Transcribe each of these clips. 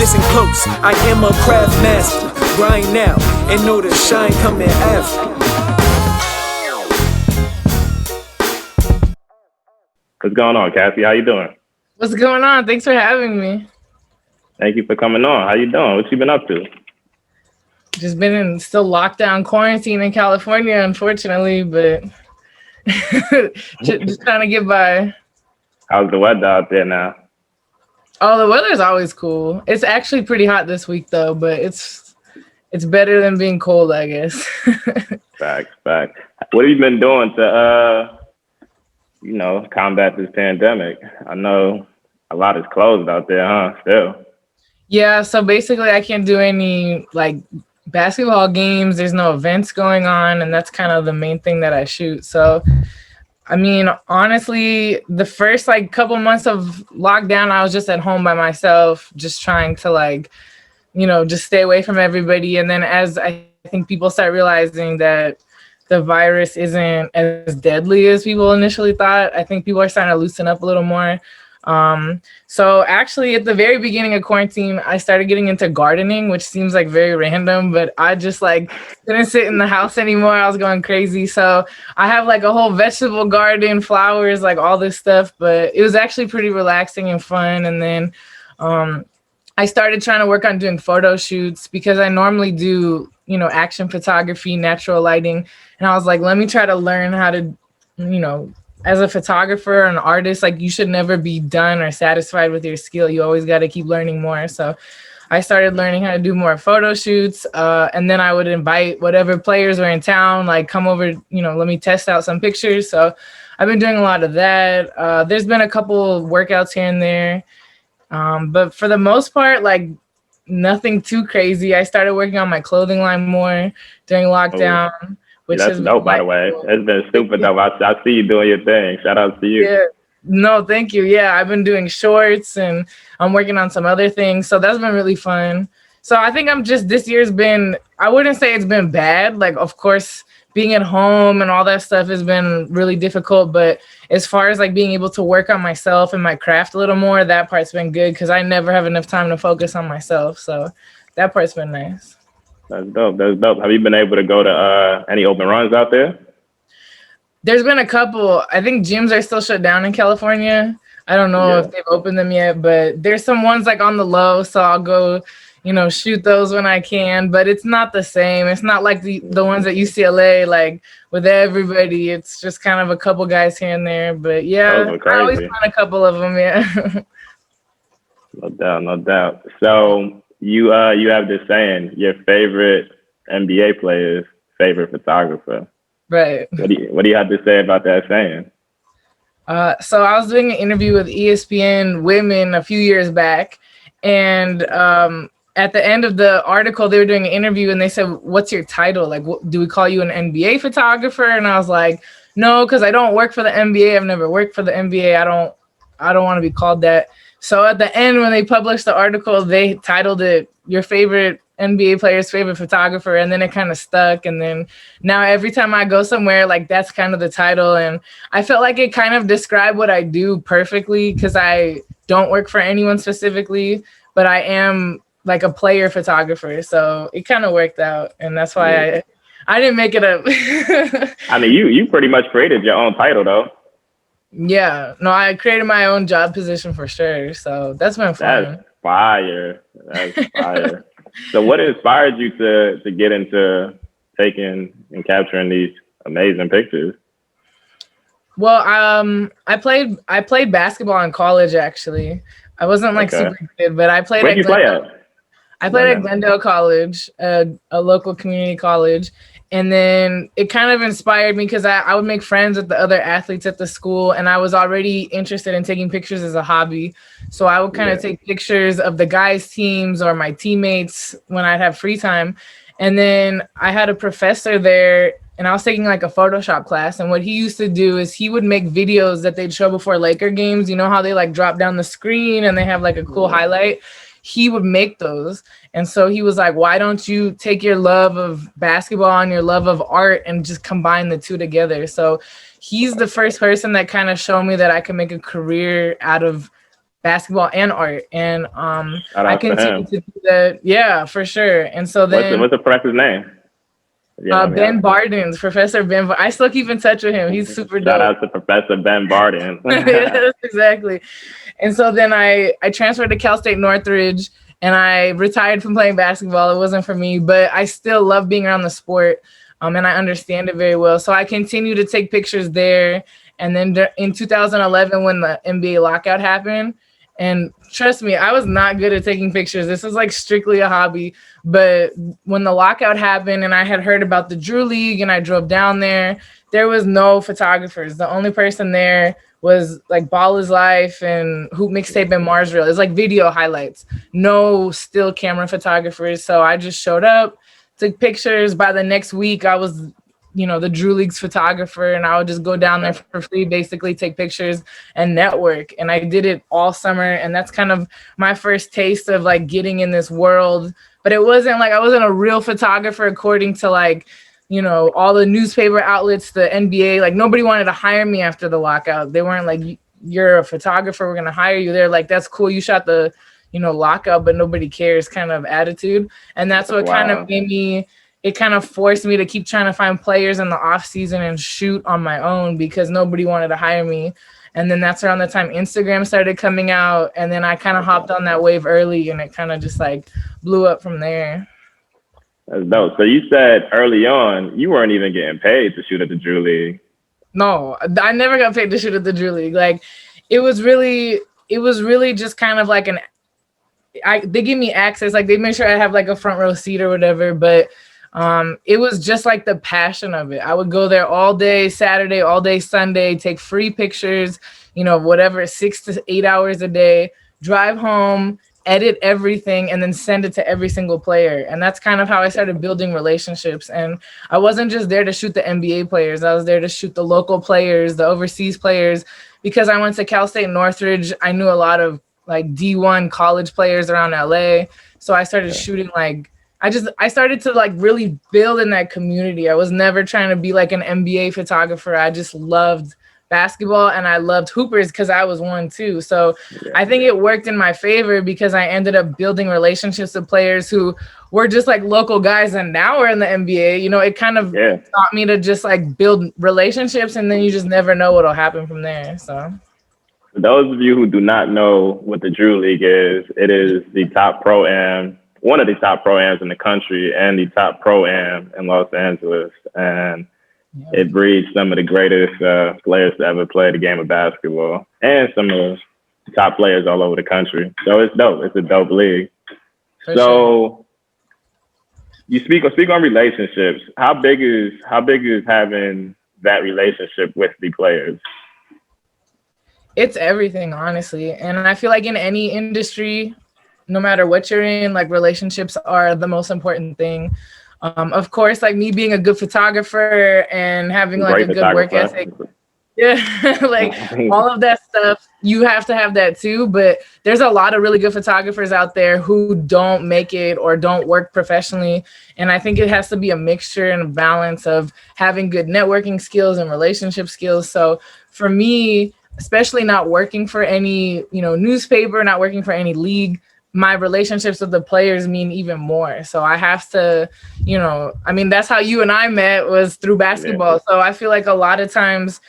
Listen close, I am a craft master. Grind now and know the shine coming after. What's going on, Cassy? How you doing? What's going on? Thanks for having me. Thank you for coming on. How you doing? What you been up to? Just been in still lockdown quarantine in California, unfortunately, but just trying to get by. How's the weather out there now? Oh, the weather's always cool. It's actually pretty hot this week though, but it's better than being cold, I guess. Facts. What have you been doing to combat this pandemic? I know a lot is closed out there, huh? Still. Yeah, so basically I can't do any like basketball games. There's no events going on, and that's kind of the main thing that I shoot. So I mean, honestly, the first like couple months of lockdown, I was just at home by myself, just trying to just stay away from everybody. And then as I think people start realizing that the virus isn't as deadly as people initially thought, I think people are starting to loosen up a little more. So actually at the very beginning of quarantine, I started getting into gardening, which seems like very random, but I just couldn't sit in the house anymore. I was going crazy. So I have like a whole vegetable garden, flowers, like all this stuff, but it was actually pretty relaxing and fun. And then, I started trying to work on doing photo shoots because I normally do, action photography, natural lighting. And I was like, let me try to learn how to, as a photographer, an artist, like you should never be done or satisfied with your skill. You always got to keep learning more. So I started learning how to do more photo shoots. And then I would invite whatever players were in town, like come over, let me test out some pictures. So I've been doing a lot of that. There's been a couple workouts here and there. But for the most part, like nothing too crazy. I started working on my clothing line more during lockdown. Oh. That's dope, by the way. It's been super dope. I see you doing your thing. Shout out to you. Yeah. No, thank you. Yeah, I've been doing shorts and I'm working on some other things. So that's been really fun. So I think this year's been, I wouldn't say it's been bad. Like, of course, being at home and all that stuff has been really difficult. But as far as like being able to work on myself and my craft a little more, that part's been good because I never have enough time to focus on myself. So that part's been nice. That's dope. Have you been able to go to any open runs out there? There's been a couple. I think gyms are still shut down in California. I don't know if they've opened them yet, but there's some ones like on the low. So I'll go, shoot those when I can, but it's not the same. It's not like the ones at UCLA, like with everybody. It's just kind of a couple guys here and there. But yeah, I always find a couple of them. Yeah. No doubt. So you have this saying, your favorite NBA player's favorite photographer. Right. What do you have to say about that saying? So I was doing an interview with Espn Women a few years back, and at the end of the article, they were doing an interview, and they said, "What's your title? Like, do we call you an NBA photographer?" And I was like, "No, because I don't work for the NBA. I've never worked for the NBA. I don't want to be called that." So at the end, when they published the article, they titled it "Your favorite NBA player's favorite photographer," and then it kind of stuck. And then now every time I go somewhere, like that's kind of the title. And I felt like it kind of described what I do perfectly because I don't work for anyone specifically, but I am like a player photographer. So it kind of worked out. And that's why I didn't make it up. I mean, you pretty much created your own title though. Yeah, no, I created my own job position for sure. So that's been fun. That's fire. So what inspired you to get into taking and capturing these amazing pictures? Well, I played basketball in college actually. I wasn't super good, but I played Where'd you play at? I played at Glendale College, a local community college. And then it kind of inspired me because I would make friends with the other athletes at the school, and I was already interested in taking pictures as a hobby. So I would kind of take pictures of the guys' teams or my teammates when I'd have free time. And then I had a professor there, and I was taking like a Photoshop class. And what he used to do is he would make videos that they'd show before Laker games. You know how they like drop down the screen and they have like a cool highlight? He would make those. And so he was like, why don't you take your love of basketball and your love of art and just combine the two together? So he's the first person that kind of showed me that I could make a career out of basketball and art. And Shout I out to continue him. to do that. Yeah, for sure. And so then What's the professor's name? Yeah, let me Ben ask. Bardens, Professor Ben. I still keep in touch with him. He's super Shout dope. out to Professor Ben Barden. Yes, exactly. And so then I transferred to Cal State Northridge and I retired from playing basketball. It wasn't for me, but I still love being around the sport, and I understand it very well. So I continue to take pictures there. And then in 2011, when the NBA lockout happened, and trust me, I was not good at taking pictures. This is like strictly a hobby. But when the lockout happened and I had heard about the Drew League and I drove down there was no photographers. The only person there was like Ball is Life and Hoop Mixtape and Marsville. It's like video highlights, no still camera photographers. So I just showed up, took pictures. By the next week, I was, the Drew League's photographer, and I would just go down there for free, basically take pictures and network. And I did it all summer. And that's kind of my first taste of like getting in this world. But it wasn't like I wasn't a real photographer according to like, all the newspaper outlets, the NBA, like nobody wanted to hire me after the lockout. They weren't like, you're a photographer, we're going to hire you. They're like, that's cool. You shot the, lockout, but nobody cares kind of attitude. And that's what kind of made me, it kind of forced me to keep trying to find players in the off season and shoot on my own because nobody wanted to hire me. And then that's around the time Instagram started coming out. And then I kind of hopped on that wave early and it kind of just like blew up from there. That's dope. So you said early on you weren't even getting paid to shoot at the Drew League. No, I never got paid to shoot at the Drew League. Like it was really just kind of like they give me access, like they make sure I have like a front row seat or whatever, but it was just like the passion of it. I would go there all day Saturday, all day Sunday, take free pictures, whatever, 6 to 8 hours a day, drive home, edit everything, and then send it to every single player. And that's kind of how I started building relationships. And I wasn't just there to shoot the NBA players. I was there to shoot the local players, the overseas players, because I went to Cal State Northridge. I knew a lot of like D1 college players around LA. So I started shooting like, I started to like really build in that community. I was never trying to be like an NBA photographer. I just loved basketball and I loved hoopers because I was one too. So I think it worked in my favor because I ended up building relationships with players who were just like local guys and now we're in the NBA. It kind of taught me to just like build relationships and then you just never know what'll happen from there. So for those of you who do not know what the Drew League is, it is the top pro-am, one of the top pro-ams in the country and the top pro-am in Los Angeles. And it breeds some of the greatest players to ever play the game of basketball and some of the top players all over the country. So it's dope. It's a dope league. So you speak on relationships. How big is having that relationship with the players? It's everything, honestly. And I feel like in any industry, no matter what you're in, like relationships are the most important thing. Of course, like me being a good photographer and having like a good work ethic. Yeah, like all of that stuff, you have to have that too. But there's a lot of really good photographers out there who don't make it or don't work professionally. And I think it has to be a mixture and a balance of having good networking skills and relationship skills. So for me, especially not working for any, newspaper, not working for any league, my relationships with the players mean even more. So I have to, that's how you and I met, was through basketball. So I feel like a lot of times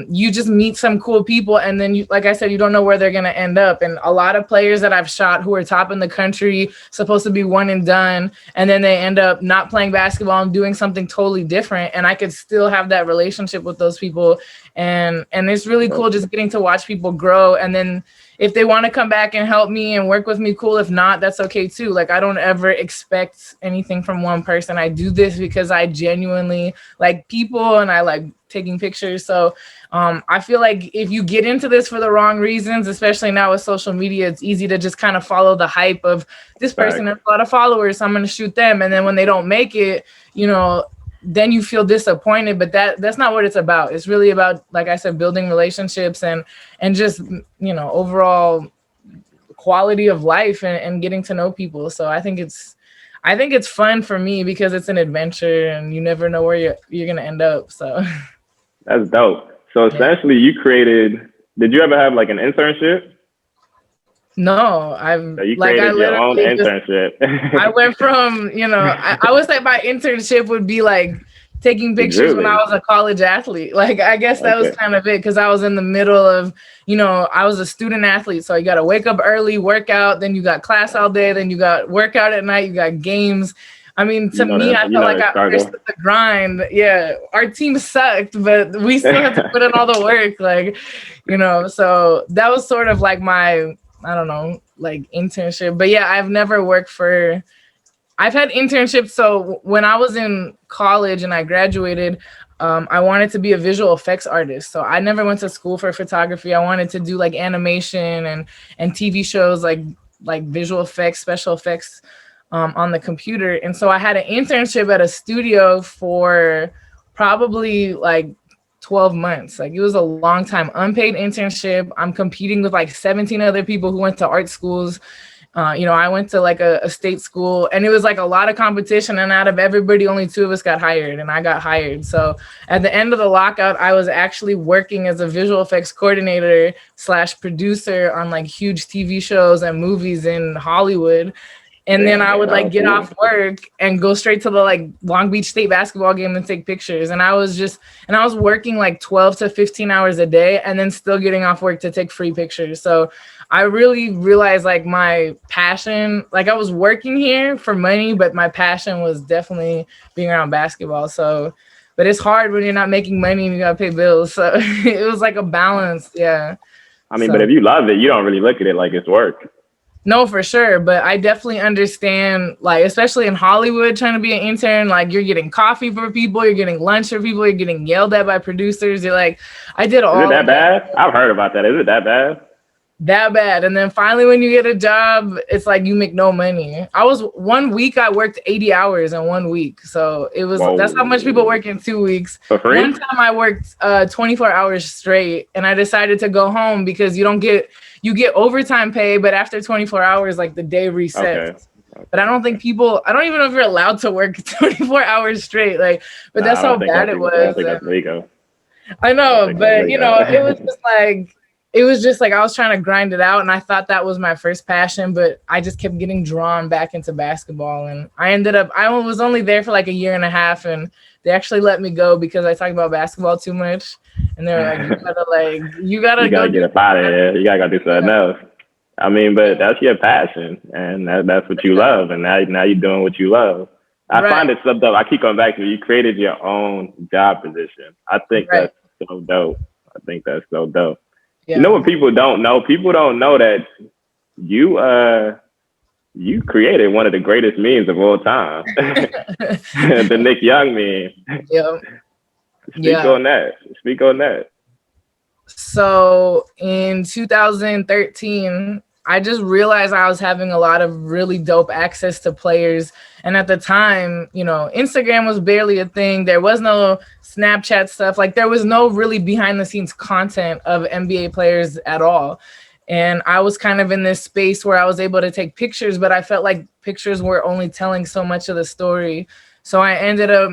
you just meet some cool people and then you, like I said, you don't know where they're going to end up. And a lot of players that I've shot who are top in the country, supposed to be one and done, and then they end up not playing basketball and doing something totally different. And I could still have that relationship with those people. And it's really cool just getting to watch people grow. And then if they want to come back and help me and work with me, cool. If not, that's okay too. Like I don't ever expect anything from one person. I do this because I genuinely like people and I like taking pictures. So I feel like if you get into this for the wrong reasons, especially now with social media, it's easy to just kind of follow the hype of this person has a lot of followers, so I'm going to shoot them. And then when they don't make it, then you feel disappointed, but that's not what it's about. It's really about, like I said, building relationships and just, overall quality of life and getting to know people. So I think it's fun for me because it's an adventure and you never know where you're going to end up. So that's dope. So essentially you did you ever have like an internship? No, So you I created your own literally just internship. I went from, I would say my internship would be like taking The pictures Drew when I League. was a college athlete. Like, I guess that was Okay. kind of it because I was in the middle of, I was a student athlete. So you got to wake up early, work out, then you got class all day, then you got workout at night, you got games. I mean, to me, I You felt know like that I struggle. understood the grind. Yeah, our team sucked, but we still had to put in all the work. Like, so that was sort of like my, I don't know, like internship. But yeah, I've had internships. So when I was in college and I graduated, I wanted to be a visual effects artist. So I never went to school for photography. I wanted to do like animation and TV shows, like visual effects, special effects on the computer. And so I had an internship at a studio for probably like 12 months. Like, it was a long time, unpaid internship. I'm competing with like 17 other people who went to art schools. I went to like a state school, and it was like a lot of competition, and out of everybody, only 2 of us got hired, and I got hired. So at the end of the lockout, I was actually working as a visual effects coordinator / producer on like huge TV shows and movies in Hollywood. And then I would like get off work and go straight to the like Long Beach State basketball game and take pictures. And I was working like 12 to 15 hours a day and then still getting off work to take free pictures. So I really realized like my passion, like I was working here for money, but my passion was definitely being around basketball. So, but it's hard when you're not making money and you gotta pay bills. So it was like a balance. Yeah. I mean, but if you love it, you don't really look at it like it's work. No, for sure. But I definitely understand, like, especially in Hollywood, trying to be an intern, like you're getting coffee for people, you're getting lunch for people, you're getting yelled at by producers. You're like, I did all. Is it that bad? I've heard about that. Is it that bad? That bad. And then finally, when you get a job, it's like you make no money. 1 week, I worked 80 hours in 1 week. So that's how much people work in 2 weeks. For free? One time I worked 24 hours straight, and I decided to go home because you get overtime pay, but after 24 hours, like the day resets. Okay. But I don't think I don't even know if you're allowed to work 24 hours straight. Like, but that's how bad it was. I think that's legal. I know, but it was just like I was trying to grind it out, and I thought that was my first passion, but I just kept getting drawn back into basketball, and I was only there for like a year and a half, and they actually let me go because I talked about basketball too much, and they were like, you gotta get up out of here. You gotta go do something else. I mean, but that's your passion, and that's what you love, and now you're doing what you love. I find it so dope. I keep going back to it. You created your own job position. I think that's so dope. I think that's so dope. Yeah. You know what people don't know? People don't know that you created one of the greatest memes of all time. The Nick Young meme. Yeah. Speak on that. So in 2013, I just realized I was having a lot of really dope access to players. And at the time, Instagram was barely a thing. There was no Snapchat stuff. Like, there was no really behind the scenes content of NBA players at all. And I was kind of in this space where I was able to take pictures, but I felt like pictures were only telling so much of the story. So I ended up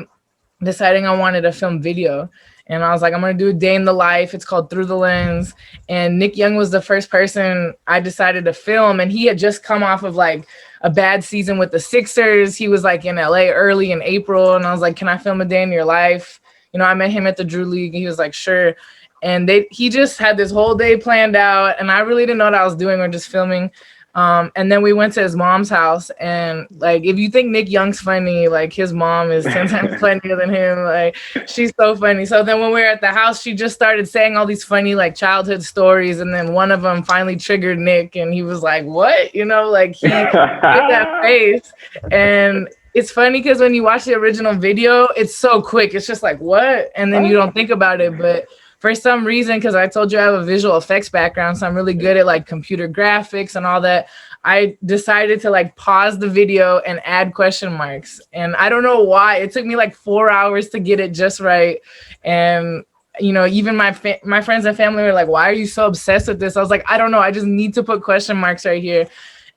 deciding I wanted to film video. And I was like, I'm going to do a day in the life. It's called Through the Lens. And Nick Young was the first person I decided to film. And he had just come off of like a bad season with the Sixers. He was like in LA early in April. And I was like, can I film a day in your life? I met him at the Drew League, and he was like, sure. And he just had this whole day planned out. And I really didn't know what I was doing or just filming. And then we went to his mom's house, and like, if you think Nick Young's funny, like his mom is 10 times funnier than him. Like, she's so funny. So then when we were at the house, she just started saying all these funny like childhood stories, and then one of them finally triggered Nick, and he was like, what? Like, he did that face. And it's funny because when you watch the original video, it's so quick. It's just like, what? And then you don't think about it. But for some reason, because I told you I have a visual effects background, so I'm really good at like computer graphics and all that, I decided to like pause the video and add question marks. And I don't know why. It took me like 4 hours to get it just right. And even my friends and family were like, why are you so obsessed with this? I was like, I don't know. I just need to put question marks right here.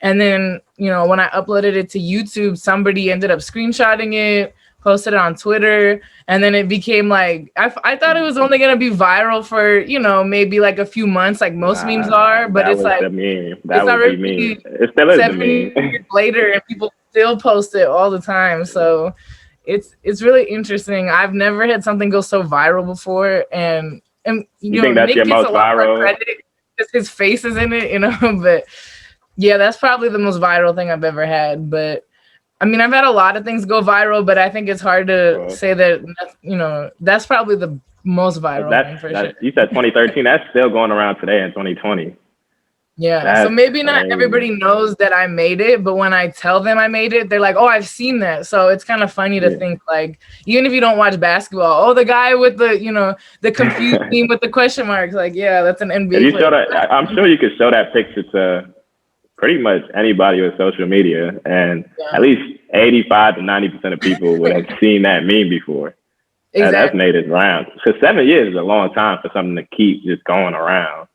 And then, when I uploaded it to YouTube, somebody ended up screenshotting it, posted it on Twitter, and then it became like I thought it was only gonna be viral for, you know, maybe like a few months, like most memes are, but that it's was like the meme. That it's was the already meme. It still is the 7 years meme. later, and people still post it all the time. So it's really interesting. I've never had something go so viral before, and you You know, think that's Nick your gets a most lot more viral? credit because his face is in it, you know. But yeah, that's probably the most viral thing I've ever had. But I mean, I've had a lot of things go viral, but I think it's hard to Well, say that, you know, that's probably the most viral thing for sure. that's you said 2013. That's still going around today in 2020. Yeah. So That's maybe not crazy. everybody knows that I made it, but when I tell them I made it, they're like, oh, I've seen that. So it's kind of funny to think, like, even if you don't watch basketball, oh, the guy with the, you know, the confused Yeah. meme with the question marks, like, yeah, that's an If NBA you show player. that, I'm sure you could show that picture to pretty much anybody with social media, and Yeah. at least 85 to 90% of people would have seen that meme before. That's Exactly. made it round. Because 7 years is a long time for something to keep just going around.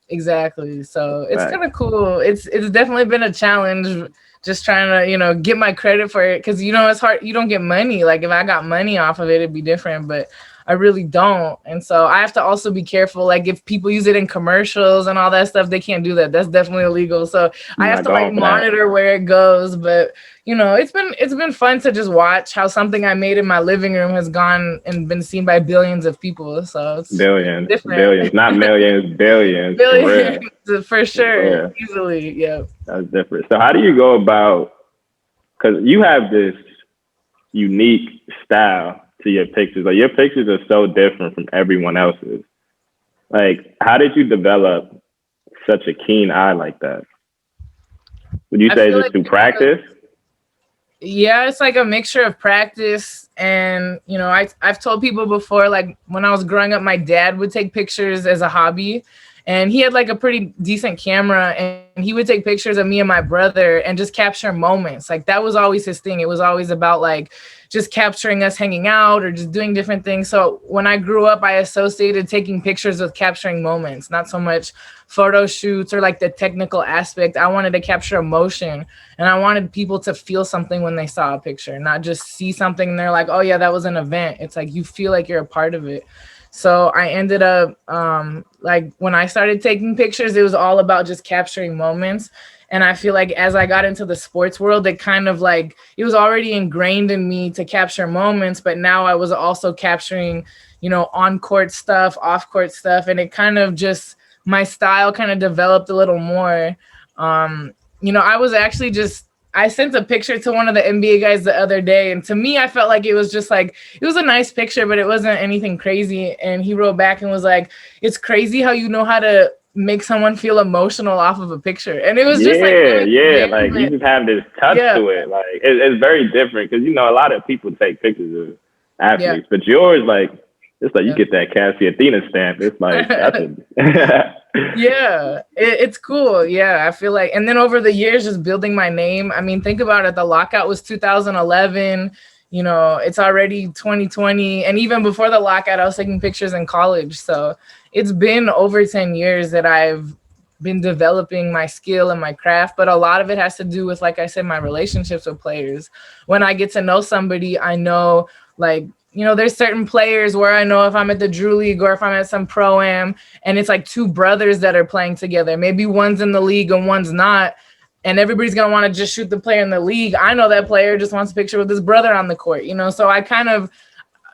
Exactly. So it's Right. kind of cool. It's definitely been a challenge just trying to, you know, get my credit for it, because, you know, it's hard. You don't get money. Like, if I got money off of it, it'd be different, but I really don't. And so I have to also be careful. Like, if people use it in commercials and all that stuff, they can't do that. That's definitely illegal. So I I'm have not to like going for that. monitor where it goes. But you know, it's been fun to just watch how something I made in my living room has gone and been seen by billions of people. So it's Billions, different. billions, not millions, billions, for real. Billions for For sure, real. easily. Yeah. That's different. So how do you go about, because you have this unique style to your pictures. Like, your pictures are so different from everyone else's. Like, how did you develop such a keen eye like that? Would you I say feel just like through practice? yeah, it's like a mixture of practice and, you know, I've told people before, like, when I was growing up, my dad would take pictures as a hobby, and he had like a pretty decent camera, and he would take pictures of me and my brother and just capture moments. Like, that was always his thing. It was always about like just capturing us hanging out or just doing different things. So when I grew up, I associated taking pictures with capturing moments, not so much photo shoots or like the technical aspect. I wanted to capture emotion, and I wanted people to feel something when they saw a picture, not just see something and they're like, oh yeah, that was an event. It's like you feel like you're a part of it. So I ended up like, when I started taking pictures, it was all about just capturing moments. And I feel like as I got into the sports world, it kind of like, it was already ingrained in me to capture moments, but now I was also capturing, you know, on court stuff, off court stuff. And it kind of just, my style kind of developed a little more. You know, I was actually just, I sent a picture to one of the NBA guys the other day, and to me, I felt like it was just like, it was a nice picture, but it wasn't anything crazy. And he wrote back and was like, it's crazy how you know how to make someone feel emotional off of a picture. And it was just like, Yeah, really yeah. weird, Like, you but just have this touch yeah, to it. Like, it's very different because, you know, a lot of people take pictures of yeah, athletes, but yours, like, it's like you yeah. get that Cassy Athena stamp. It's like, that's a. Yeah, it's cool. Yeah, I feel like, and then over the years, just building my name. I mean, think about it. The lockout was 2011. You know, it's already 2020, and even before the lockout, I was taking pictures in college. So it's been over 10 years that I've been developing my skill and my craft. But a lot of it has to do with, like I said, my relationships with players. When I get to know somebody, I know, like, you know, there's certain players where I know if I'm at the Drew League or if I'm at some pro-am, and it's like two brothers that are playing together. Maybe one's in the league and one's not, and everybody's gonna want to just shoot the player in the league. I know that player just wants a picture with his brother on the court, you know? So I kind of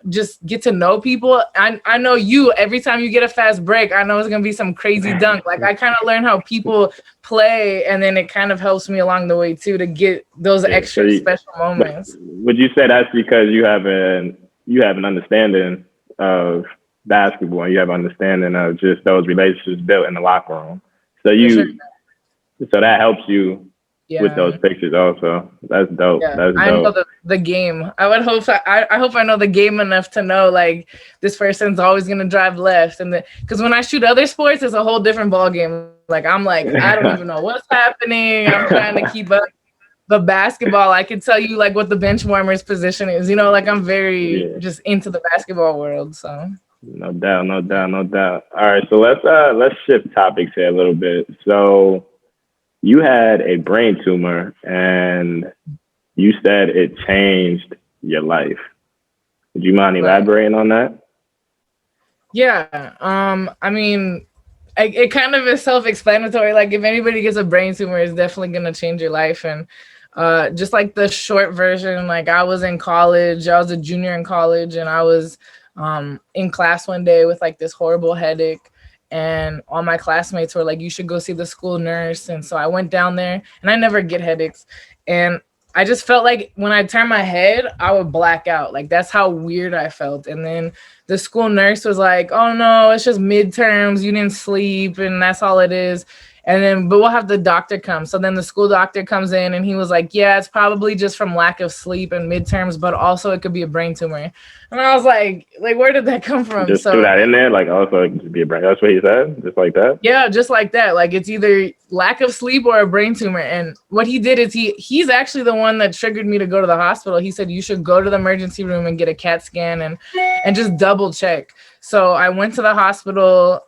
just get to know people. I know you, every time you get a fast break, I know it's gonna be some crazy dunk. Like, I kind of learn how people play, and then it kind of helps me along the way too to get those Yeah, extra special but moments. would you say that's because you have an understanding of basketball and you have an understanding of just those relationships built in the locker room? So For sure. so that helps you with Yeah. those pictures also. That's dope. Yeah, That's I know dope. the game. I would hope I hope I know the game enough to know, like, this person's always gonna drive left, and because when I shoot other sports, it's a whole different ball game. Like, I'm like, I don't even know what's happening. I'm trying to keep up. But basketball, I can tell you like what the bench warmer's position is. You know, like, I'm very Yeah. just into the basketball world. So No doubt, no doubt, no doubt. All right, so let's shift topics here a little bit. So you had a brain tumor and you said it changed your life. Would you mind elaborating on that? Yeah. I mean, it kind of is self-explanatory. Like if anybody gets a brain tumor, it's definitely gonna change your life. And just like the short version, like I was in college, I was a junior in college, and I was in class one day with like this horrible headache. And all my classmates were like, you should go see the school nurse. And so I went down there, and I never get headaches. And I just felt like when I turned my head, I would black out. Like that's how weird I felt. And then the school nurse was like, oh no, it's just midterms. You didn't sleep and that's all it is. And then, but we'll have the doctor come. So then the school doctor comes in and he was like, yeah, it's probably just from lack of sleep and midterms, but also it could be a brain tumor. And I was like, where did that come from? Just threw that in there, like also it could be a brain. That's what he said, just like that. Yeah, just like that. Like it's either lack of sleep or a brain tumor. And what he did is he's actually the one that triggered me to go to the hospital. He said you should go to the emergency room and get a CAT scan and just double check. So I went to the hospital.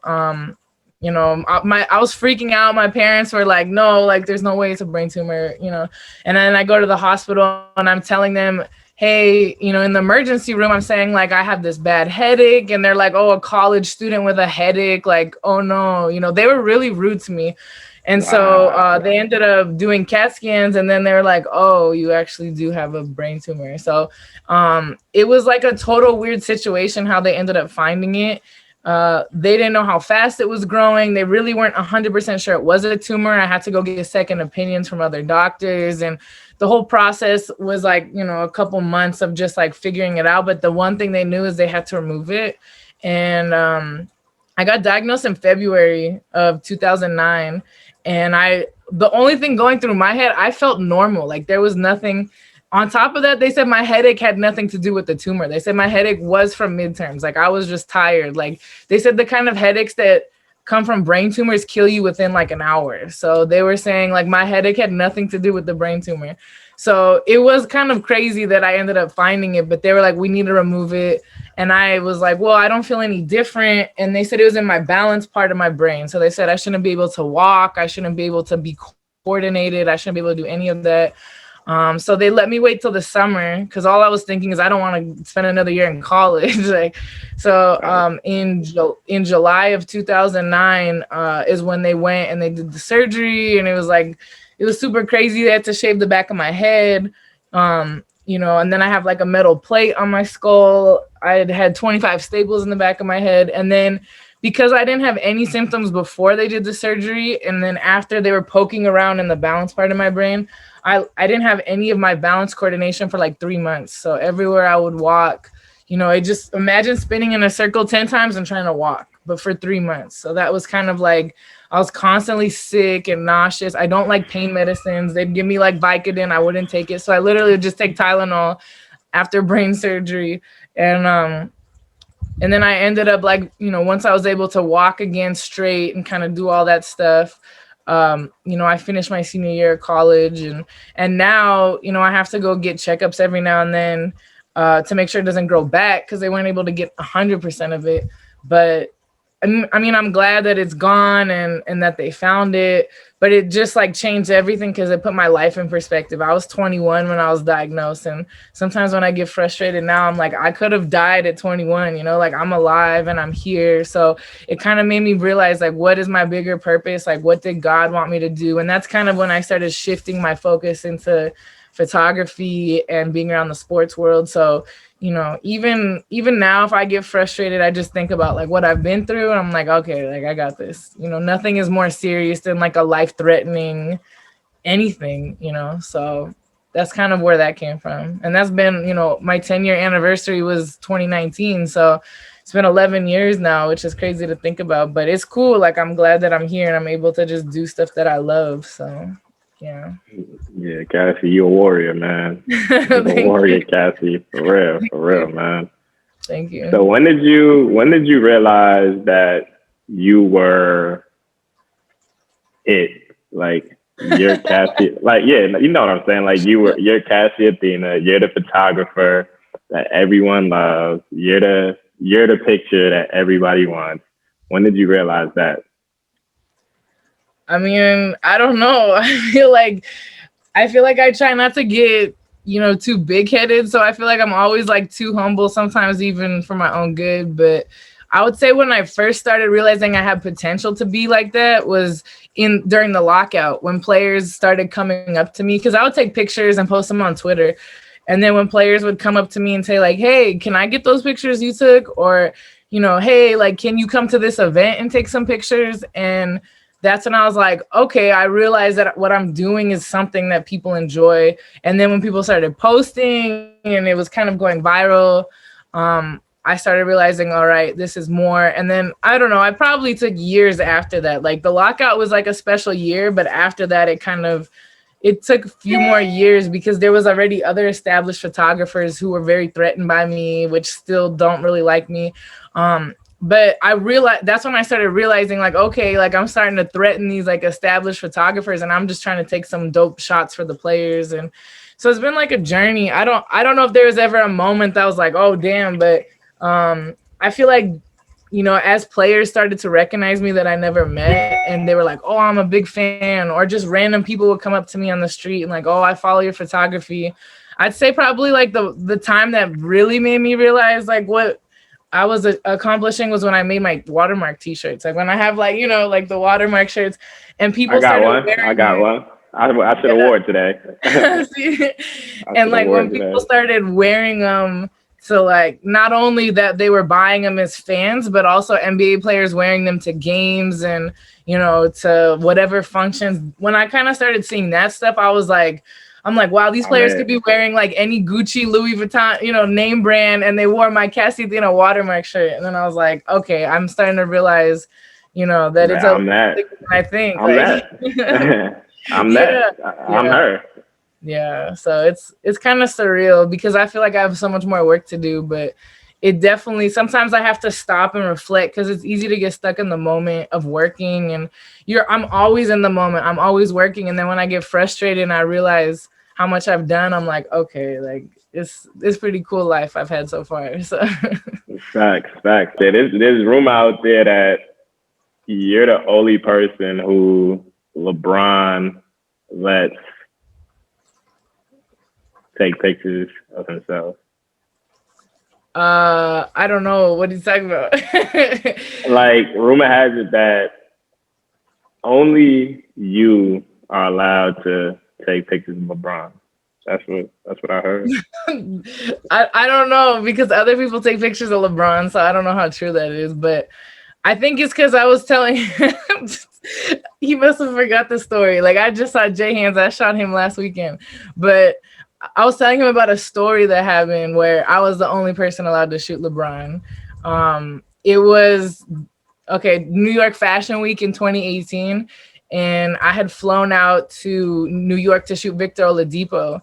You know, I was freaking out. My parents were like, no, like there's no way it's a brain tumor, you know. And then I go to the hospital and I'm telling them, hey, you know, in the emergency room, I'm saying like I have this bad headache, and they're like, oh, a college student with a headache, like, oh no, you know, they were really rude to me. And so they ended up doing CAT scans, and then they're like, oh, you actually do have a brain tumor. So it was like a total weird situation how they ended up finding it. They didn't know how fast it was growing. They really weren't 100% sure it was a tumor. I had to go get second opinions from other doctors, and the whole process was like, you know, a couple months of just like figuring it out. But the one thing they knew is they had to remove it. And I got diagnosed in February of 2009. And the only thing going through my head, I felt normal. Like there was nothing. On top of that, they said my headache had nothing to do with the tumor. They said my headache was from midterms. Like I was just tired. Like they said the kind of headaches that come from brain tumors kill you within like an hour. So they were saying like my headache had nothing to do with the brain tumor. So it was kind of crazy that I ended up finding it, but they were like, we need to remove it. And I was like, well, I don't feel any different. And they said it was in my balance part of my brain. So they said I shouldn't be able to walk. I shouldn't be able to be coordinated. I shouldn't be able to do any of that. So they let me wait till the summer because all I was thinking is I don't want to spend another year in college. In July of 2009 is when they went and they did the surgery, and it was super crazy. They had to shave the back of my head, you know, and then I have like a metal plate on my skull. I had 25 staples in the back of my head, and then because I didn't have any symptoms before they did the surgery, and then after they were poking around in the balance part of my brain, I didn't have any of my balance coordination for like 3 months. So everywhere I would walk, you know, I just imagine spinning in a circle 10 times and trying to walk, but for 3 months. So that was kind of like, I was constantly sick and nauseous. I don't like pain medicines. They'd give me like Vicodin. I wouldn't take it. So I literally would just take Tylenol after brain surgery. And then I ended up like, you know, once I was able to walk again straight and kind of do all that stuff, you know, I finished my senior year of college, and now, you know, I have to go get checkups every now and then to make sure it doesn't grow back because they weren't able to get 100% of it. But I mean, I'm glad that it's gone and that they found it, but it just like changed everything because it put my life in perspective. I was 21 when I was diagnosed, and sometimes when I get frustrated now, I'm like, I could have died at 21, you know, like I'm alive and I'm here. So it kind of made me realize like, what is my bigger purpose? Like, what did God want me to do? And that's kind of when I started shifting my focus into photography and being around the sports world. So, you know, even now, if I get frustrated, I just think about like what I've been through, and I'm like, okay, like I got this. You know, nothing is more serious than like a life-threatening anything, you know. So that's kind of where that came from. And that's been, you know, my 10-year anniversary was 2019. So it's been 11 years now, which is crazy to think about, but it's cool. Like, I'm glad that I'm here and I'm able to just do stuff that I love. So yeah. Yeah, Cassy, you a warrior, man. You're a warrior, Cassy. For real, man. Thank you. So when did you realize that you were it? Like you're Cassy, like, yeah, you know what I'm saying? Like you're Cassy Athena, you're the photographer that everyone loves, you're the picture that everybody wants. When did you realize that? I mean, I don't know. I feel like I try not to get too big-headed. So I feel like I'm always like too humble, sometimes even for my own good. But I would say when I first started realizing I had potential to be like that was during the lockout, when players started coming up to me, because I would take pictures and post them on Twitter. And then when players would come up to me and say like, hey, can I get those pictures you took? Or, hey, like, can you come to this event and take some pictures? And that's when I was like, okay, I realized that what I'm doing is something that people enjoy. And then when people started posting and it was kind of going viral, I started realizing, all right, this is more. And then I don't know, I probably took years after that. Like the lockout was like a special year, but after that, it took a few more years because there was already other established photographers who were very threatened by me, which still don't really like me. But I realized that's when I started realizing like, okay, like I'm starting to threaten these like established photographers and I'm just trying to take some dope shots for the players. And so it's been like a journey. I don't know if there was ever a moment that was like, oh damn, but I feel like, as players started to recognize me that I never met and they were like, oh, I'm a big fan, or just random people would come up to me on the street and like, oh, I follow your photography. I'd say probably like the time that really made me realize like what I was accomplishing was when I made my watermark t-shirts. Like when I have like, like the watermark shirts and people I got one. I should have wore it today. And like when people started wearing them, so like not only that they were buying them as fans, but also NBA players wearing them to games and, to whatever functions. When I kind of started seeing that stuff, I'm like, wow, these players could be wearing like any Gucci, Louis Vuitton, name brand, and they wore my Cassy Athena watermark shirt. And then I was like, okay, I'm starting to realize, that it's I think. I'm that. I'm that. I'm her. Yeah, so it's kind of surreal because I feel like I have so much more work to do, but it definitely, sometimes I have to stop and reflect because it's easy to get stuck in the moment of working and I'm always in the moment. I'm always working. And then when I get frustrated and I realize how much I've done, I'm like, okay, like it's pretty cool life I've had so far. So Facts. There's rumor out there that you're the only person who LeBron lets take pictures of himself. I don't know what he's talking about. Like rumor has it that only you are allowed to take pictures of LeBron. That's what I heard. I don't know because other people take pictures of LeBron, so I don't know how true that is, but I think it's because I was telling him he must have forgot the story. Like I just saw Jay Hands, I shot him last weekend, but I was telling him about a story that happened where I was the only person allowed to shoot LeBron. It was New York Fashion Week in 2018, and I had flown out to New York to shoot Victor Oladipo.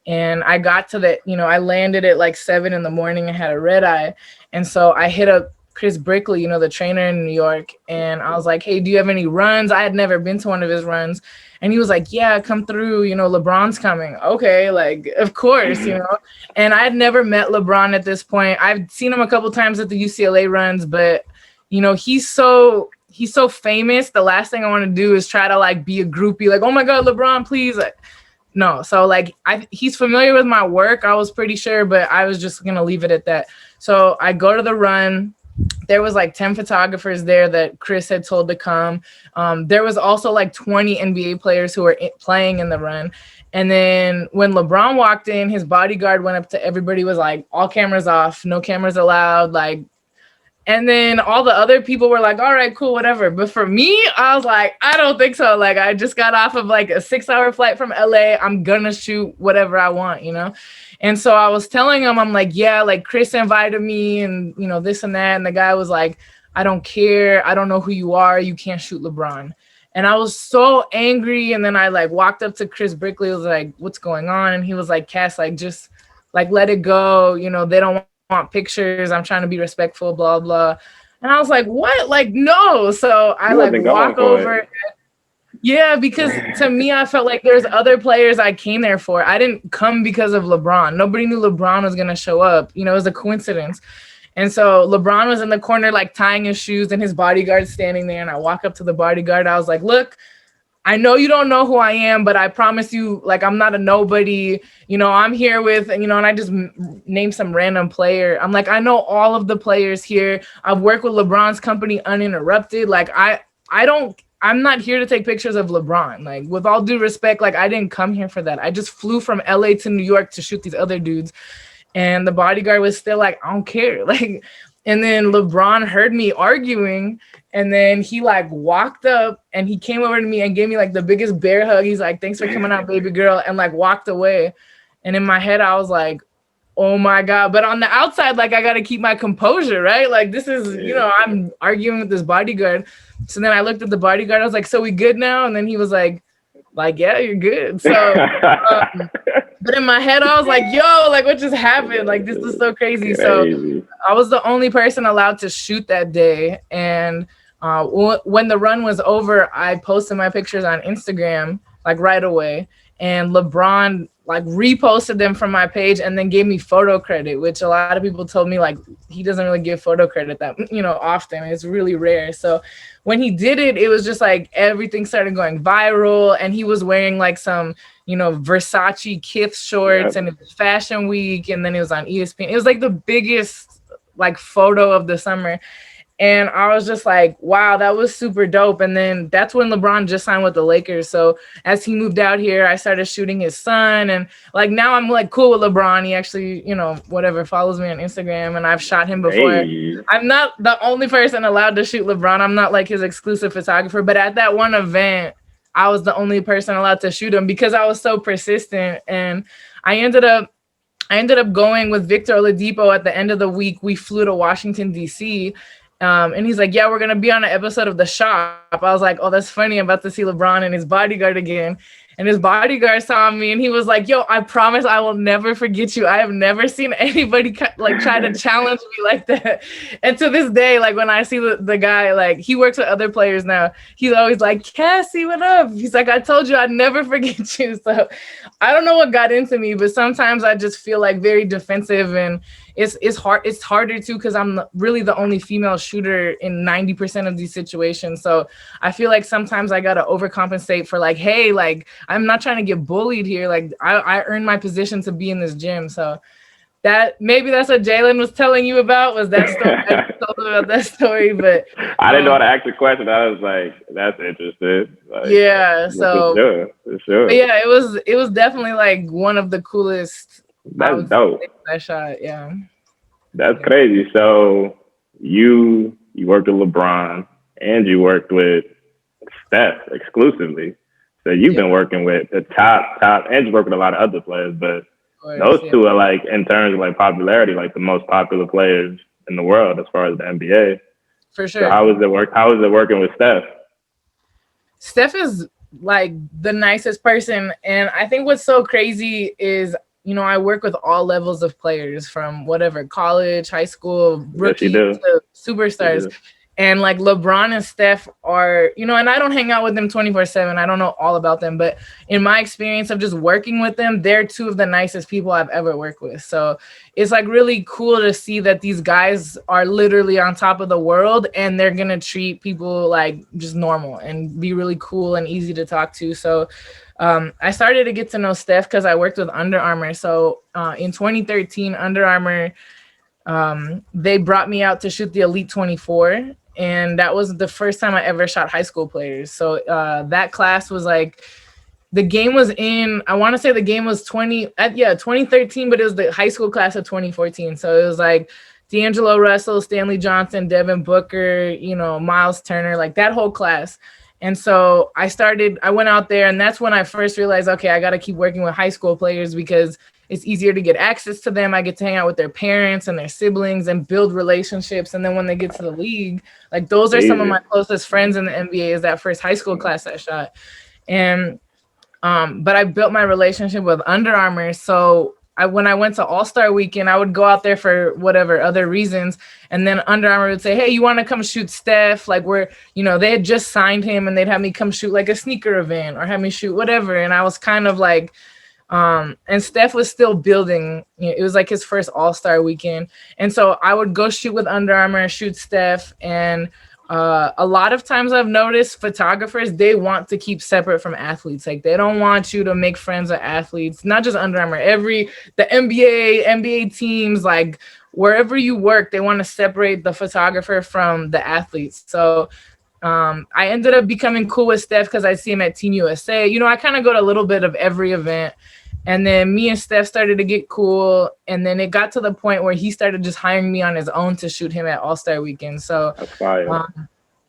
And I got to I landed at like 7 a.m. and had a red eye. And so I hit up Chris Brickley, the trainer in New York. And I was like, hey, do you have any runs? I had never been to one of his runs. And he was like, yeah, come through, LeBron's coming. Okay, like, of course, And I had never met LeBron at this point. I've seen him a couple times at the UCLA runs, but, he's so famous. The last thing I want to do is try to like be a groupie, like, oh my God, LeBron, please. No, so like he's familiar with my work, I was pretty sure, but I was just going to leave it at that. So I go to the run. There was like 10 photographers there that Chris had told to come. There was also like 20 NBA players who were playing in the run. And then when LeBron walked in, his bodyguard went up to everybody, was like, all cameras off, no cameras allowed. Like, and then all the other people were like, all right, cool, whatever. But for me, I was like, I don't think so. Like, I just got off of like a 6-hour flight from LA. I'm gonna shoot whatever I want, And so I was telling him, I'm like, yeah, like Chris invited me and, this and that. And the guy was like, I don't care. I don't know who you are. You can't shoot LeBron. And I was so angry. And then I like walked up to Chris Brickley. I was like, what's going on? And he was like, Cass, like, just like, let it go. They don't want pictures. I'm trying to be respectful, blah, blah. And I was like, what? Like, no. So I like walk over. Yeah, because to me, I felt like there's other players I came there for. I didn't come because of LeBron. Nobody knew LeBron was going to show up. It was a coincidence. And so LeBron was in the corner, like tying his shoes and his bodyguard standing there. And I walk up to the bodyguard. I was like, look, I know you don't know who I am, but I promise you, like, I'm not a nobody. You know, I'm here with, you know, and I just named some random player. I'm like, I know all of the players here. I've worked with LeBron's company uninterrupted. Like, I'm not here to take pictures of LeBron. Like, with all due respect, like, I didn't come here for that. I just flew from LA to New York to shoot these other dudes. And the bodyguard was still like, I don't care. Like, and then LeBron heard me arguing, and then he like walked up and he came over to me and gave me like the biggest bear hug. He's like, thanks for coming out, baby girl, and like walked away. And in my head, I was like, oh my God. But on the outside, like, I got to keep my composure, right? Like, this is, you know, I'm arguing with this bodyguard. So then I looked at the bodyguard. I was like, so we good now? And then he was like, yeah, you're good. So, but in my head, I was like, yo, like, what just happened? Like, this is so crazy. So I was the only person allowed to shoot that day. And when the run was over, I posted my pictures on Instagram, like, right away. And LeBron, like, reposted them from my page and then gave me photo credit, which a lot of people told me, like, he doesn't really give photo credit that, you know, often. It's really rare. So when he did it, it was just like everything started going viral, and he was wearing like some, you know, Versace Kith shorts, and it was Fashion Week, and then it was on ESPN. It was like the biggest like photo of the summer. And I was just like, wow, that was super dope. And then that's when LeBron just signed with the Lakers. So as he moved out here, I started shooting his son. And like now I'm like cool with LeBron. He actually, you know, whatever, follows me on Instagram, and I've shot him before. Hey. I'm not the only person allowed to shoot LeBron. I'm not like his exclusive photographer. But at that one event, I was the only person allowed to shoot him because I was so persistent. And I ended up going with Victor Oladipo at the end of the week. We flew to Washington, D.C., and he's like, yeah, we're going to be on an episode of The Shop. I was like, oh, that's funny. I'm about to see LeBron and his bodyguard again. And his bodyguard saw me and he was like, yo, I promise I will never forget you. I have never seen anybody like try to challenge me like that. And to this day, like when I see the guy, like he works with other players now, he's always like, Cassy, what up? He's like, I told you I'd never forget you. So I don't know what got into me, but sometimes I just feel like very defensive, and it's hard. It's harder too because I'm really the only female shooter in 90% of these situations. So I feel like sometimes I gotta overcompensate for like, hey, like I'm not trying to get bullied here. Like I earned my position to be in this gym. So that maybe that's what Jalen was telling you about, was that story. I told him about that story, but I didn't know how to ask the question. I was like, that's interesting. Like, yeah. So for sure. But yeah, it was definitely like one of the coolest. That's dope. That shot, yeah. That's crazy. So you worked with LeBron and you worked with Steph exclusively. So you've been working with the top, and you work with a lot of other players, but those two are like, in terms of like popularity, like the most popular players in the world as far as the NBA. For sure. So how is it working with Steph? Steph is like the nicest person. And I think what's so crazy is, you know, I work with all levels of players from whatever, college, high school, rookie to superstars. And like LeBron and Steph are, you know, and I don't hang out with them 24/7. I don't know all about them, but in my experience of just working with them, they're two of the nicest people I've ever worked with. So it's like really cool to see that these guys are literally on top of the world, and they're going to treat people like just normal and be really cool and easy to talk to. So I started to get to know Steph because I worked with Under Armour. So in 2013, Under Armour, they brought me out to shoot the Elite 24. And that was the first time I ever shot high school players. So that class was like, the game was in, I want to say the game was 2013, but it was the high school class of 2014. So it was like D'Angelo Russell, Stanley Johnson, Devin Booker, you know, Miles Turner, like that whole class. And so I went out there, and that's when I first realized, okay, I got to keep working with high school players because it's easier to get access to them. I get to hang out with their parents and their siblings and build relationships. And then when they get to the league, like those are some of my closest friends in the NBA, is that first high school class I shot. And, but I built my relationship with Under Armour. So when I went to All-Star Weekend, I would go out there for whatever other reasons. And then Under Armour would say, hey, you want to come shoot Steph? Like they had just signed him, and they'd have me come shoot like a sneaker event or have me shoot whatever. And I was kind of like, and Steph was still building. It was like his first All-Star Weekend. And so I would go shoot with Under Armour, shoot Steph. And A lot of times I've noticed photographers, they want to keep separate from athletes. Like they don't want you to make friends with athletes, not just Under Armour, the NBA teams, like wherever you work, they want to separate the photographer from the athletes. So I ended up becoming cool with Steph because I see him at Team USA. You know, I kind of go to a little bit of every event. And then me and Steph started to get cool. And then it got to the point where he started just hiring me on his own to shoot him at All-Star Weekend. So That's fire.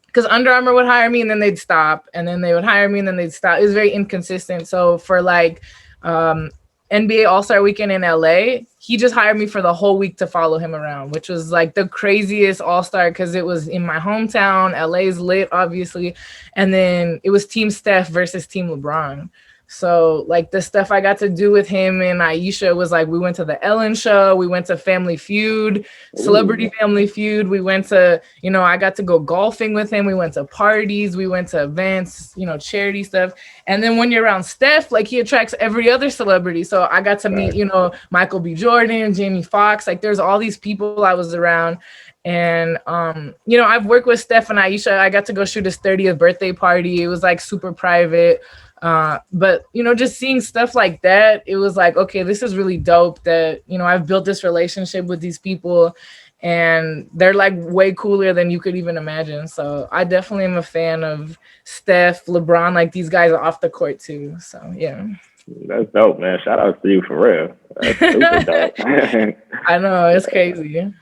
because Under Armour would hire me and then they'd stop. And then they would hire me and then they'd stop. It was very inconsistent. So for like NBA All-Star Weekend in LA, he just hired me for the whole week to follow him around, which was like the craziest All-Star because it was in my hometown. LA's lit, obviously. And then it was Team Steph versus Team LeBron. So like the stuff I got to do with him and Aisha was like, we went to the Ellen show, we went to Family Feud, Celebrity Family Feud. We went to, you know, I got to go golfing with him. We went to parties, we went to events, you know, charity stuff. And then when you're around Steph, like he attracts every other celebrity. So I got to meet, you know, Michael B. Jordan, Jamie Foxx, like there's all these people I was around. And, you know, I've worked with Steph and Aisha. I got to go shoot his 30th birthday party. It was like super private. But, you know, just seeing stuff like that, it was like, okay, this is really dope that, you know, I've built this relationship with these people and they're like way cooler than you could even imagine. So I definitely am a fan of Steph, LeBron, like these guys are off the court too. So, yeah. That's dope, man. Shout out to you for real. That's super dope. I know, it's crazy.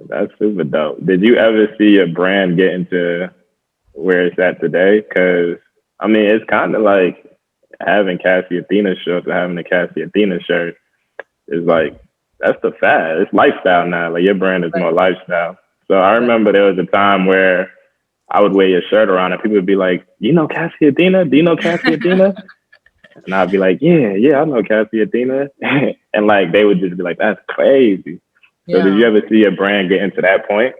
That's super dope. Did you ever see your brand get into where it's at today? Because I mean, it's kind of like having Cassy Athena shirts or having a Cassy Athena shirt is like, that's the fad. It's lifestyle now. Like your brand is more lifestyle. So I remember there was a time where I would wear your shirt around and people would be like, you know Cassy Athena? Do you know Cassy Athena? And I'd be like, yeah, I know Cassy Athena. And like, they would just be like, that's crazy. So did you ever see your brand get into that point?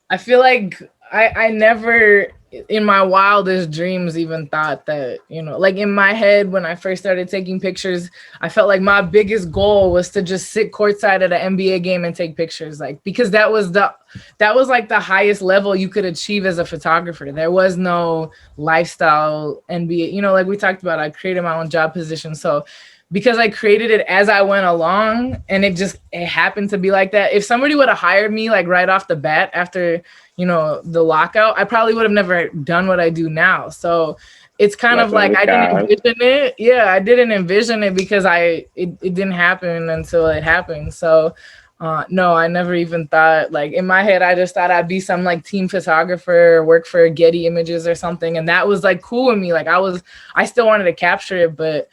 I feel like I never in my wildest dreams even thought that, you know, like in my head when I first started taking pictures, I felt like my biggest goal was to just sit courtside at an NBA game and take pictures, like because that was like the highest level you could achieve as a photographer. There was no lifestyle NBA, you know, like we talked about, I created my own job position. So because I created it as I went along and it happened to be like that. If somebody would have hired me like right off the bat after, you know, the lockout, I probably would have never done what I do now. So it's kind of like I didn't envision it. Yeah, I didn't envision it because it didn't happen until it happened. So no, I never even thought, like in my head, I just thought I'd be some like team photographer, work for Getty Images or something. And that was like cool with me. Like I still wanted to capture it, but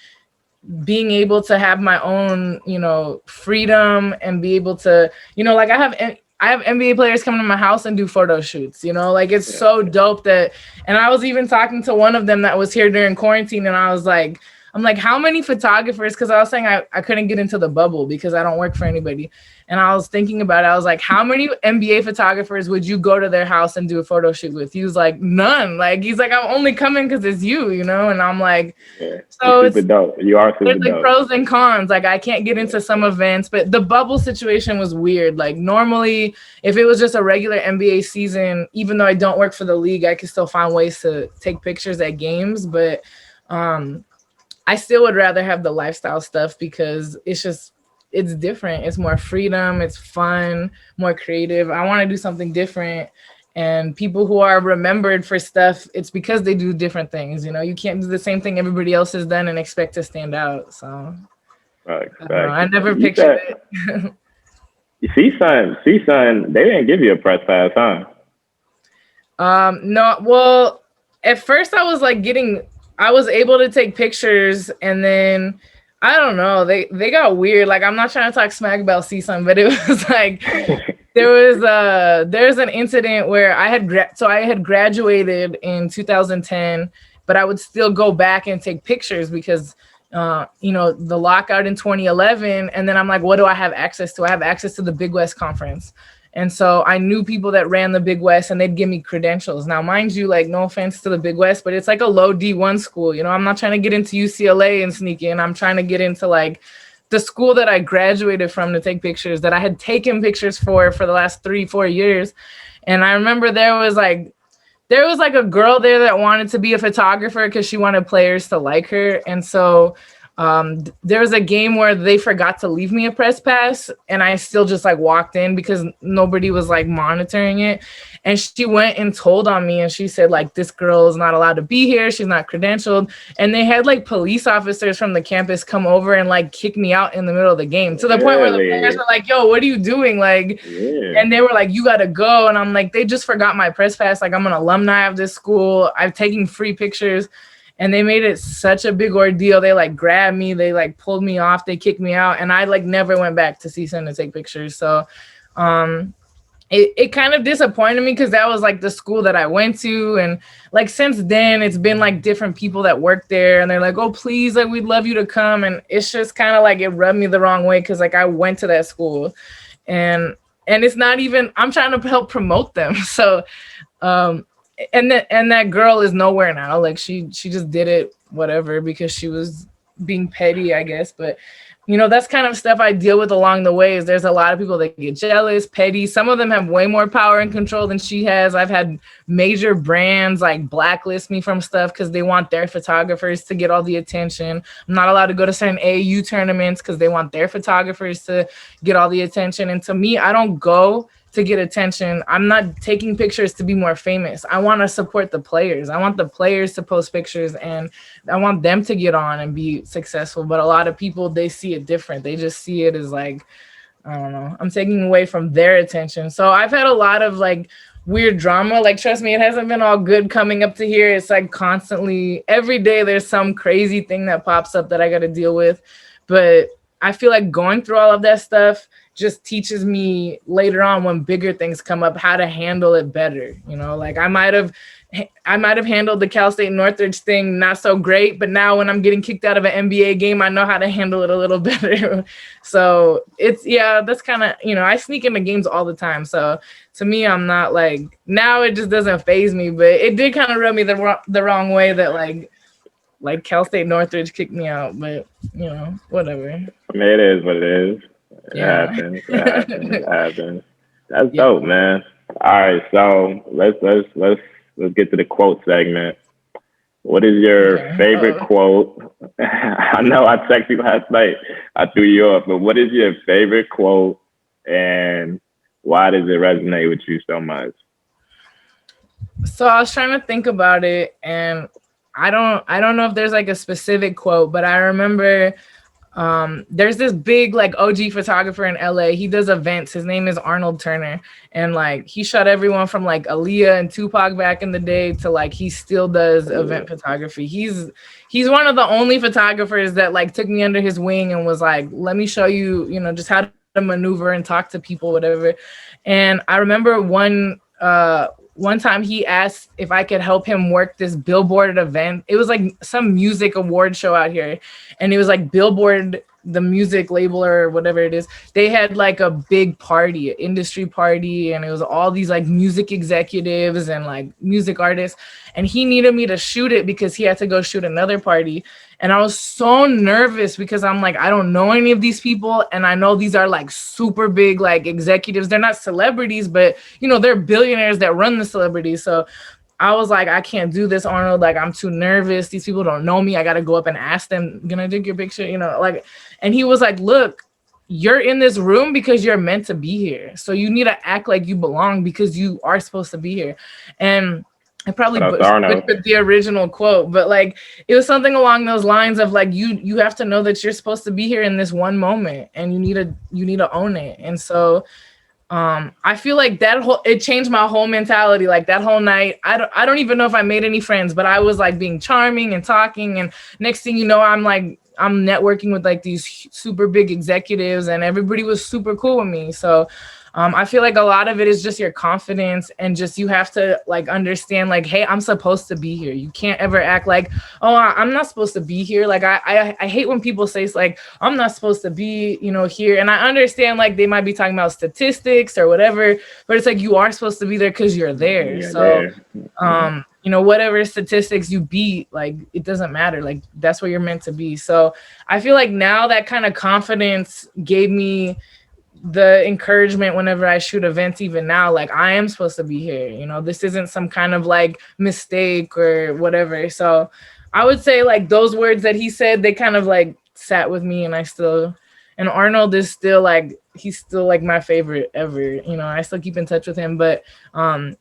being able to have my own, you know, freedom and be able to, you know, like I have NBA players come to my house and do photo shoots, you know, like it's so dope that, and I was even talking to one of them that was here during quarantine and I'm like, how many photographers, because I was saying I couldn't get into the bubble because I don't work for anybody. And I was thinking about it. I was like, how many NBA photographers would you go to their house and do a photo shoot with? He was like, none. Like, he's like, I'm only coming because it's you know? And I'm like, so it's super dope. You are super dope. There's like pros and cons. Like I can't get into some events, but the bubble situation was weird. Like normally, if it was just a regular NBA season, even though I don't work for the league, I could still find ways to take pictures at games. But I still would rather have the lifestyle stuff because it's different. It's more freedom. It's fun, more creative. I want to do something different. And people who are remembered for stuff, it's because they do different things. You know, you can't do the same thing everybody else has done and expect to stand out. So I never pictured it. CSUN, they didn't give you a press pass, huh? No, well, at first I was able to take pictures and then I don't know, they got weird. Like I'm not trying to talk smack about CSUN, but it was like there's an incident where I had graduated in 2010, but I would still go back and take pictures because you know, the lockout in 2011, and then I'm like, what do I have access to? I have access to the Big West Conference. And so I knew people that ran the Big West and they'd give me credentials. Now, mind you, like no offense to the Big West, but it's like a low D1 school. You know, I'm not trying to get into UCLA and sneak in. I'm trying to get into like the school that I graduated from to take pictures that I had taken pictures for the last 3-4 years. And I remember there was like a girl there that wanted to be a photographer because she wanted players to like her. And so there was a game where they forgot to leave me a press pass, and I still just like walked in because nobody was like monitoring it. And she went and told on me, and she said like, this girl is not allowed to be here, she's not credentialed. And they had like police officers from the campus come over and like kick me out in the middle of the game, to the point where the players were like, yo, what are you doing? Like, and they were like, you gotta go. And I'm like, they just forgot my press pass. Like, I'm an alumni of this school, I've taken free pictures. And they made it such a big ordeal. They like grabbed me, they like pulled me off, they kicked me out, and I like never went back to CSUN to take pictures. So it kind of disappointed me because that was like the school that I went to. And like since then it's been like different people that work there, and they're like, oh please, like we'd love you to come. And it's just kind of like it rubbed me the wrong way because like I went to that school, and it's not even, I'm trying to help promote them. So and that girl is nowhere now. Like she just did it whatever because she was being petty, I guess. But you know, that's kind of stuff I deal with along the way. Is there's a lot of people that get jealous, petty. Some of them have way more power and control than she has. I've had major brands like blacklist me from stuff because they want their photographers to get all the attention. I'm not allowed to go to certain AAU tournaments because they want their photographers to get all the attention. And to me, I don't go to get attention. I'm not taking pictures to be more famous. I want to support the players. I want the players to post pictures, and I want them to get on and be successful. But a lot of people, they see it different. They just see it as like, I don't know, I'm taking away from their attention. So I've had a lot of like weird drama. Like, trust me, it hasn't been all good coming up to here. It's like constantly, every day there's some crazy thing that pops up that I got to deal with. But I feel like going through all of that stuff just teaches me later on when bigger things come up how to handle it better. You know, like I might have handled the Cal State Northridge thing not so great, but now when I'm getting kicked out of an NBA game, I know how to handle it a little better. So it's, yeah, that's kind of, you know, I sneak into games all the time. So to me, I'm not like, now it just doesn't faze me, but it did kind of rub me the wrong way that like Cal State Northridge kicked me out, but you know, whatever. I mean, it is what it is. It happens. It happens. That's dope, man. All right, so let's get to the quote segment. What is your favorite quote? I know I texted you last night. I threw you off, but what is your favorite quote, and why does it resonate with you so much? So I was trying to think about it, and I don't know if there's like a specific quote, but I remember there's this big like OG photographer in LA. He does events. His name is Arnold Turner. And like he shot everyone from like Aaliyah and Tupac back in the day to like he still does event photography. He's one of the only photographers that like took me under his wing and was like, let me show you, you know, just how to maneuver and talk to people, whatever. And I remember one time he asked if I could help him work this Billboard event. It was like some music award show out here. And it was like Billboard, the music label or whatever it is. They had like a big party, an industry party. And it was all these like music executives and like music artists. And he needed me to shoot it because he had to go shoot another party. And I was so nervous because I'm like, I don't know any of these people. And I know these are like super big, like executives. They're not celebrities, but you know, they're billionaires that run the celebrities. So I was like, I can't do this, Arnold. Like, I'm too nervous. These people don't know me. I got to go up and ask them, can I take your picture? You know, like, and he was like, look, you're in this room because you're meant to be here. So you need to act like you belong because you are supposed to be here. And I probably butchered the original quote, but like it was something along those lines of like you have to know that you're supposed to be here in this one moment, and you need to own it. And so I feel like it changed my whole mentality. Like that whole night, I don't even know if I made any friends, but I was like being charming and talking, and next thing you know, I'm networking with like these super big executives, and everybody was super cool with me. So I feel like a lot of it is just your confidence, and just you have to like understand like, hey, I'm supposed to be here. You can't ever act like, oh, I'm not supposed to be here. Like I hate when people say it's like, I'm not supposed to be, you know, here. And I understand like they might be talking about statistics or whatever, but it's like you are supposed to be there because you're there. So you know, whatever statistics you beat, like it doesn't matter. Like that's where you're meant to be. So I feel like now that kind of confidence gave me the encouragement whenever I shoot events, even now, like I am supposed to be here, you know, this isn't some kind of like mistake or whatever. So I would say like those words that he said, they kind of like sat with me, and and Arnold is still like, he's still like my favorite ever, you know, I still keep in touch with him. But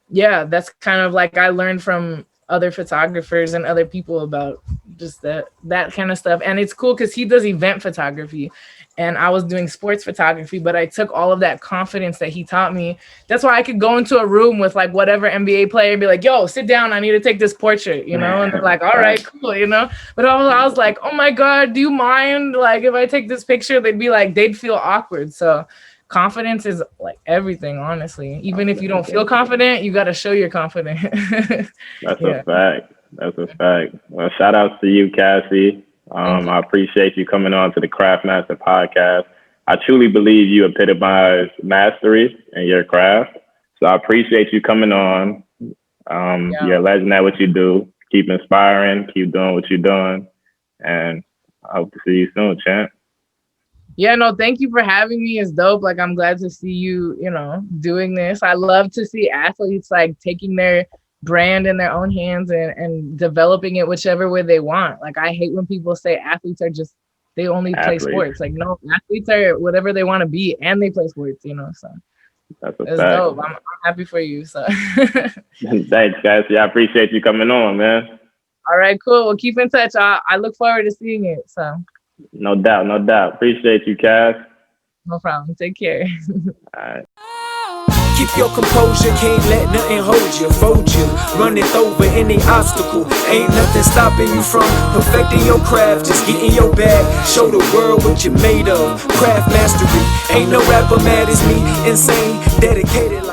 yeah, that's kind of like I learned from other photographers and other people about just that kind of stuff. And it's cool because he does event photography and I was doing sports photography, but I took all of that confidence that he taught me. That's why I could go into a room with like whatever NBA player and be like, yo, sit down, I need to take this portrait, you know? And they're like, all right, cool, you know? But I was like, oh my God, do you mind? Like if I take this picture, they'd be like, they'd feel awkward. So confidence is like everything, honestly. Even if you don't feel confident, you got to show you're confident. That's a fact. That's a fact. Well, shout out to you, Cassy. I appreciate you coming on to the Craft Master podcast. I truly believe you epitomize mastery in your craft. So I appreciate you coming on. You're a legend at what you do. Keep inspiring, keep doing what you're doing. And I hope to see you soon, champ. Yeah, no, thank you for having me. It's dope. Like, I'm glad to see you, you know, doing this. I love to see athletes like taking their brand in their own hands and developing it whichever way they want. Like, I hate when people say athletes are just, they only play sports. Like, no, athletes are whatever they want to be and they play sports, you know, so. That's it's dope. I'm happy for you, so. Thanks, guys. Yeah, I appreciate you coming on, man. All right, cool. We'll keep in touch. I look forward to seeing it, so. No doubt, no doubt. Appreciate you, Cass. No problem. Take care. All right. Keep your composure, can't let nothing hold you, fold you, running over any obstacle. Ain't nothing stopping you from perfecting your craft. Just get in your bag, show the world what you're made of. Craft mastery, ain't no rapper mad as me, insane, dedicated like